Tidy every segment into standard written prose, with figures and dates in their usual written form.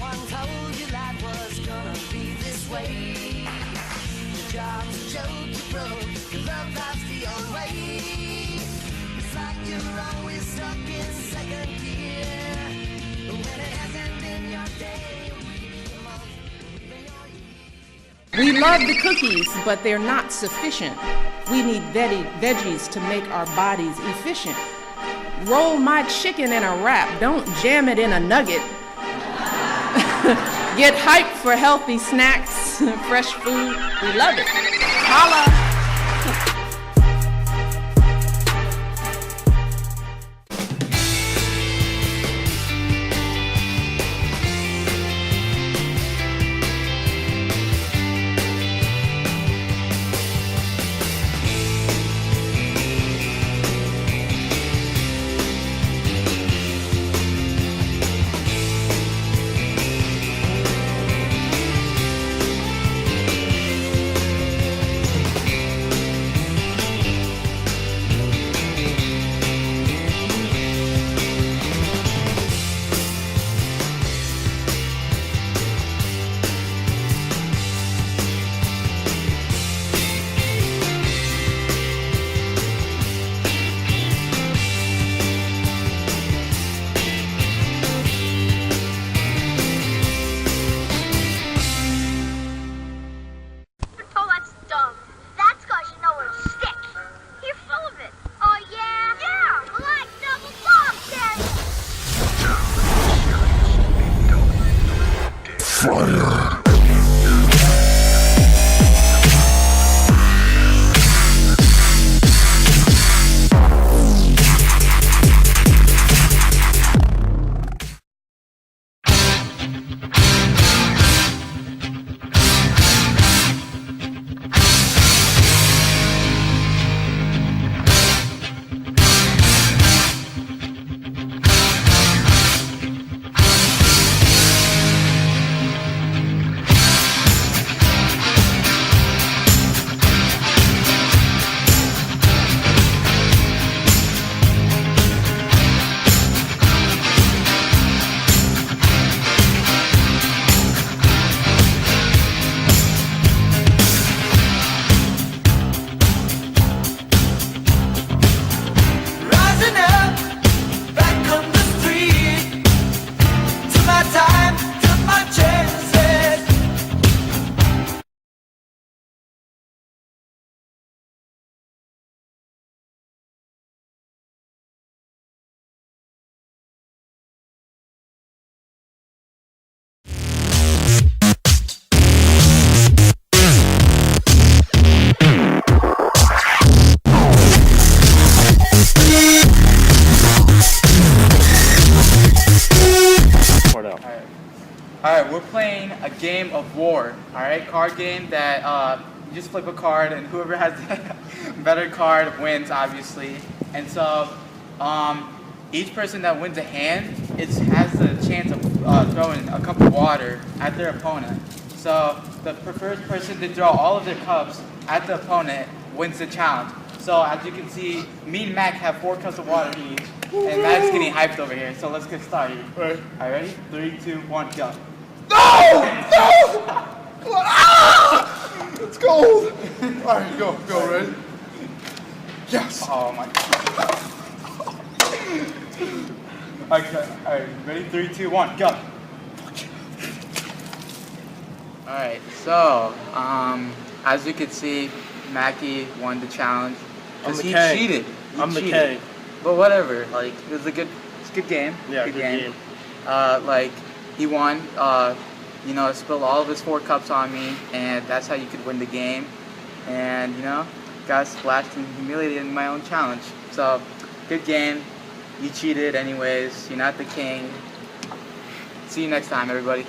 one told you life was gonna be this way. Your job's a joke, you broke, your love life's the old way. It's like you're always stuck in second gear. When it hasn't been your day, week, your month, even your year. We love the cookies, but they're not sufficient. We need veggies to make our bodies efficient. Roll my chicken in a wrap, don't jam it in a nugget. Get hyped for healthy snacks, fresh food, we love it. Holla! Oh, that's dumb. That's cause you know where to stick. You're full of it. Oh, yeah? Yeah, black double bomb, Daddy. Fire! Rising up, back on the street. Took my time, took my chances. Alright, we're playing a game of war, alright? Card game that you just flip a card and whoever has the better card wins, obviously. And so, each person that wins a hand has the chance of throwing a cup of water at their opponent. So, the first person to throw all of their cups at the opponent wins the challenge. So, as you can see, me and Mac have 4 cups of water each, and Mac's getting hyped over here. So, let's get started. Right. Alright, ready? 3, 2, 1, go. No! No! Ah! It's cold! Alright, go, ready? Yes! Oh my god. Okay, alright, ready? 3, 2, 1, go. Alright, so, as you can see, Mackie won the challenge. Because he cheated. I'm the K. But whatever, like, it's a good game. Yeah, good game. Like, he won, you know, spilled all of his 4 cups on me, and that's how you could win the game. And, you know, got splashed and humiliated in my own challenge. So, good game. You cheated anyways. You're not the king. See you next time, everybody.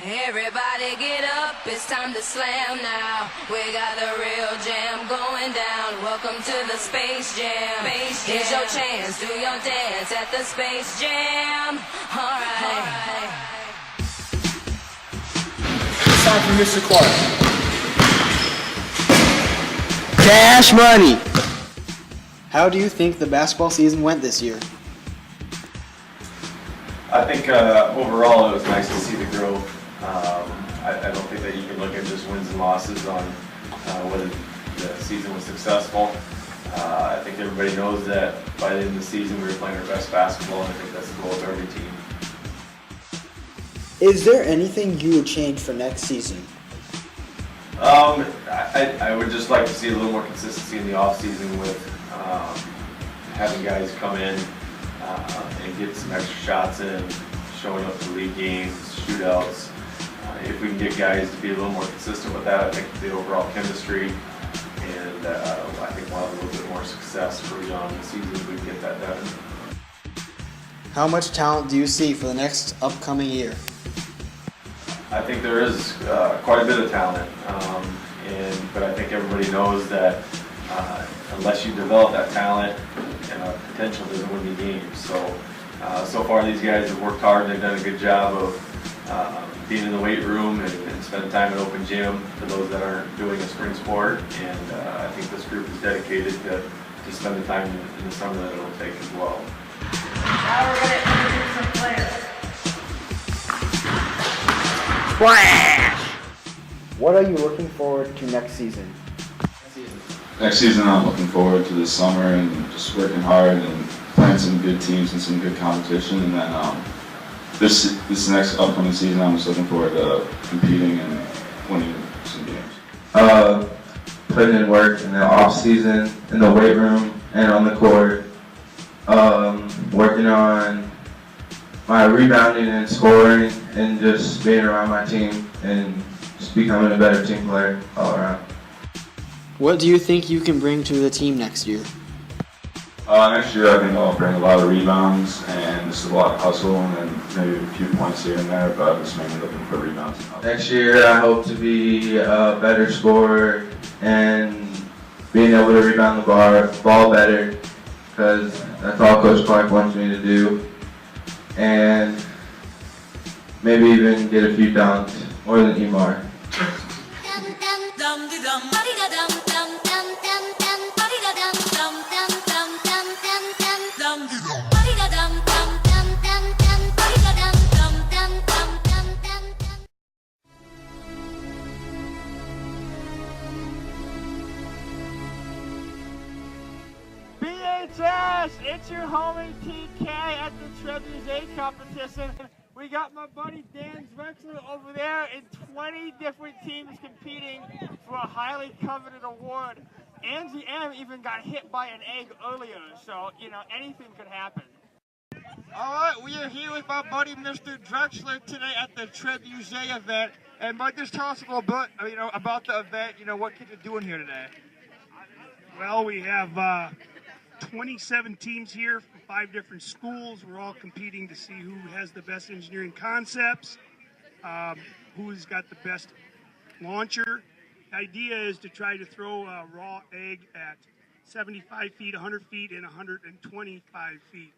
Everybody get up, it's time to slam now. We got the real jam going down. Welcome to the Space Jam. Here's your chance, do your dance at the Space Jam. Alright. It's time for Mr. Clark. Cash money! How do you think the basketball season went this year? I think overall it was nice to see the growth. I don't think that you can look at just wins and losses on whether the season was successful. I think everybody knows that by the end of the season we were playing our best basketball, and I think that's the goal of every team. Is there anything you would change for next season? I would just like to see a little more consistency in the off-season with having guys come in and get some extra shots in, showing up to league games, shootouts. If we can get guys to be a little more consistent with that, I think the overall chemistry, and I think we'll have a little bit more success early on in the season if we can get that done. How much talent do you see for the next upcoming year? I think there is quite a bit of talent, but I think everybody knows that unless you develop that talent, potential doesn't win you games. So far these guys have worked hard and they've done a good job of being in the weight room and spending time in open gym for those that aren't doing a spring sport. And I think this group is dedicated to spend the time in the summer that it'll take as well. Now we're going to introduce some players. What are you looking forward to next season? Next season, I'm looking forward to this summer and just working hard and playing some good teams and some good competition. And then this next upcoming season, I'm just looking forward to competing and winning some games. Putting in work in the off season, in the weight room, and on the court. Working on my rebounding and scoring, and just being around my team and just becoming a better team player all around. What do you think you can bring to the team next year? Next year, I think I'll bring a lot of rebounds and just a lot of hustle and then maybe a few points here and there, but I'm just mainly looking for rebounds. Next year, I hope to be a better scorer and being able to rebound the ball better, because that's all Coach Clark wants me to do. And maybe even get a few dunks, more than Emar. BHS, it's your homie TK at the Trebuchet competition. We got my buddy Dan Drexler over there in 20 different teams competing for a highly coveted award. Angie M even got hit by an egg earlier, so, anything could happen. All right, we are here with my buddy Mr. Drexler today at the Trebuchet event. And Mike, just tell us a little bit, about the event, what kids are doing here today. Well, we have 27 teams here from 5 different schools. We're all competing to see who has the best engineering concepts, who's got the best launcher. The idea is to try to throw a raw egg at 75 feet, 100 feet, and 125 feet.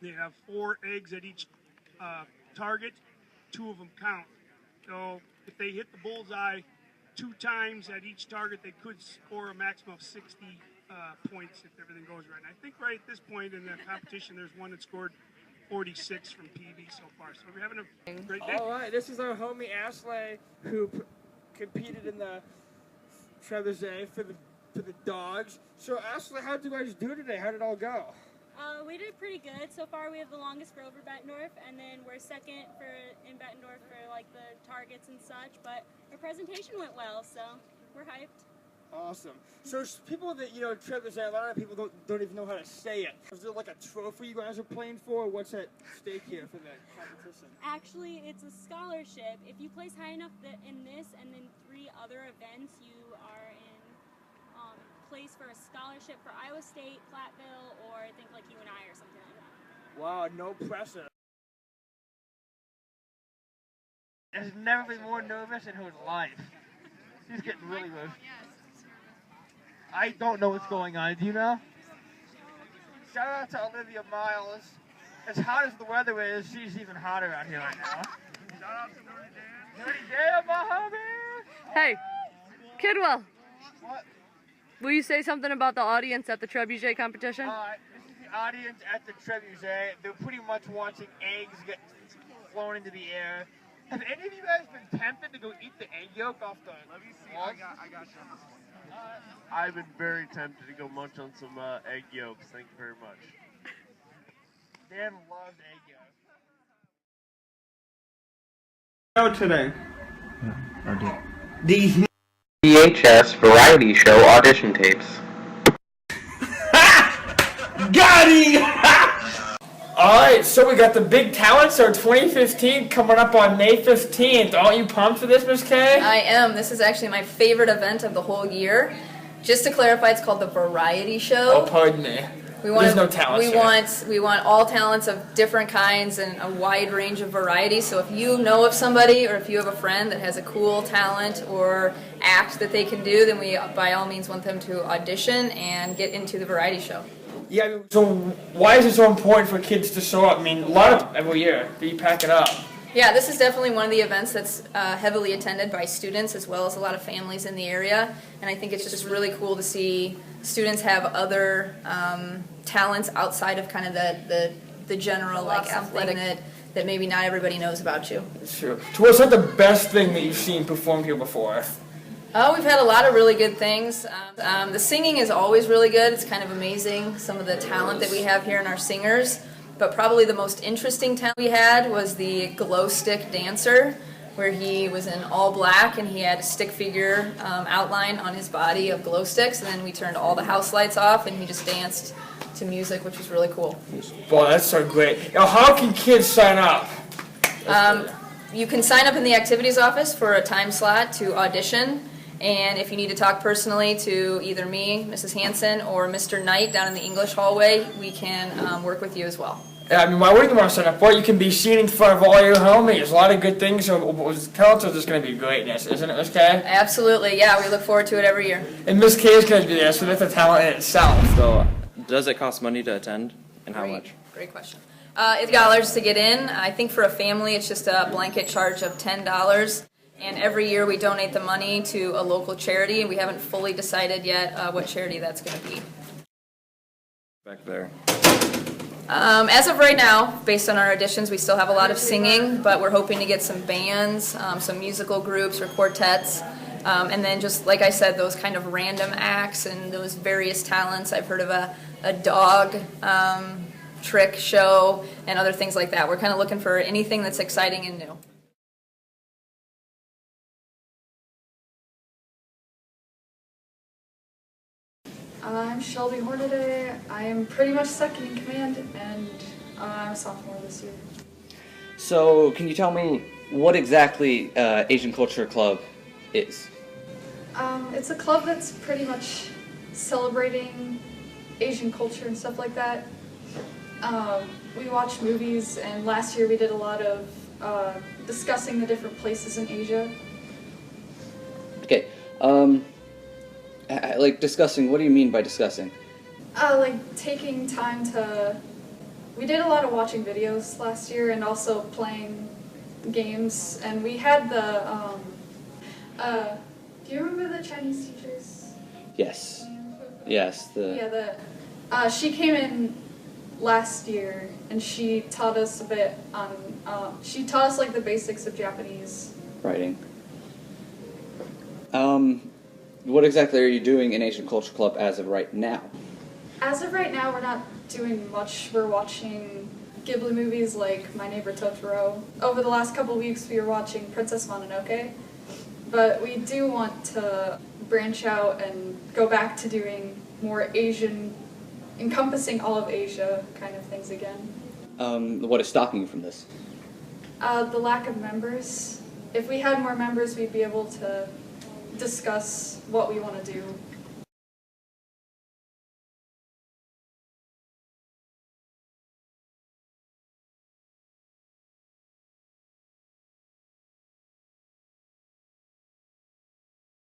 They have 4 eggs at each target. 2 of them count. So if they hit the bullseye 2 times at each target, they could score a maximum of 60 points if everything goes right. And I think right at this point in the competition, there's one that scored 46 from PV so far. So we're having a great day. All right, this is our homie Ashley, who competed in the Trebuchet for the dogs. So Ashley, how did you guys do today? How did it all go? We did pretty good. So far, we have the longest for over Bettendorf, and then we're second in Bettendorf for the targets and such. But our presentation went well, so we're hyped. Awesome. So people that Trebuchet, a lot of people don't even know how to say it. Is there a trophy you guys are playing for? What's at stake here for the competition? Actually, it's a scholarship. If you place high enough in this and then 3 other events, you are in place for a scholarship for Iowa State, Platteville, or I think UNI or something like that. Wow, no pressure. Has never been more nervous in her life. She's getting really good. I don't know what's going on. Do you know? Shout out to Olivia Miles. As hot as the weather is, she's even hotter out here right now. Shout out to Nerdy Dan. Nerdy Dan, my homie! Hey, Kidwell. What? Will you say something about the audience at the trebuchet competition? This is the audience at the trebuchet. They're pretty much watching eggs get flown into the air. Have any of you guys been tempted to go eat the egg yolk off the? Let me see. I got you. I've been very tempted to go munch on some egg yolks. Thank you very much. Dan loves egg yolk. Today. These VHS variety show audition tapes. Got him! Alright, so we got the Big Talent Show 2015 coming up on May 15th. Aren't you pumped for this, Miss Kay? I am. This is actually my favorite event of the whole year. Just to clarify, it's called the Variety Show. Oh, pardon me. There's no talent we want all talents of different kinds and a wide range of variety. So if you know of somebody or if you have a friend that has a cool talent or act that they can do, then we by all means want them to audition and get into the variety show. Yeah, so why is it so important for kids to show up? I mean, a lot of every year, they pack it up. Yeah, this is definitely one of the events that's heavily attended by students as well as a lot of families in the area. And I think it's just really cool to see students have other talents outside of kind of the general like athletic that maybe not everybody knows about you. It's true. So what's like the best thing that you've seen performed here before? Oh, we've had a lot of really good things. The singing is always really good. It's kind of amazing, some of the talent that we have here in our singers. But probably the most interesting talent we had was the glow stick dancer, where he was in all black and he had a stick figure outline on his body of glow sticks, and then we turned all the house lights off and he just danced to music, which was really cool. Boy, that's so great. Now, how can kids sign up? You can sign up in the activities office for a time slot to audition. And if you need to talk personally to either me, Mrs. Hansen, or Mr. Knight down in the English hallway, we can work with you as well. Yeah, I mean, why wouldn't you want to sign up for it? You can be seen in front of all your homies. A lot of good things. So talent is just going to be greatness, isn't it, Miss Kay? Absolutely, yeah. We look forward to it every year. And Miss Kay is going to be there, so that's a talent in itself. So, does it cost money to attend, and how much? Great question. It's $10 to get in. I think for a family, it's just a blanket charge of $10. And every year we donate the money to a local charity, and we haven't fully decided yet what charity that's going to be. Back there. As of right now, based on our auditions, we still have a lot of singing, but we're hoping to get some bands, some musical groups or quartets, and then just like I said, those kind of random acts and those various talents. I've heard of a dog trick show and other things like that. We're kind of looking for anything that's exciting and new. I'm Shelby Hornaday. I am pretty much second in command, and I'm a sophomore this year. So, can you tell me what exactly Asian Culture Club is? It's a club that's pretty much celebrating Asian culture and stuff like that. We watch movies, and last year we did a lot of discussing the different places in Asia. Okay. Like discussing, what do you mean by discussing? Like taking time to... We did a lot of watching videos last year and also playing games, and we had the, do you remember the Chinese teachers? Yes. Yes, Yeah, she came in last year, and she taught us a bit on, she taught us like the basics of Japanese. Writing. What exactly are you doing in Asian Culture Club as of right now? As of right now, we're not doing much. We're watching Ghibli movies like My Neighbor Totoro. Over the last couple weeks, we were watching Princess Mononoke. But we do want to branch out and go back to doing more Asian, encompassing all of Asia kind of things again. What is stopping you from this? The lack of members. If we had more members, we'd be able to discuss what we want to do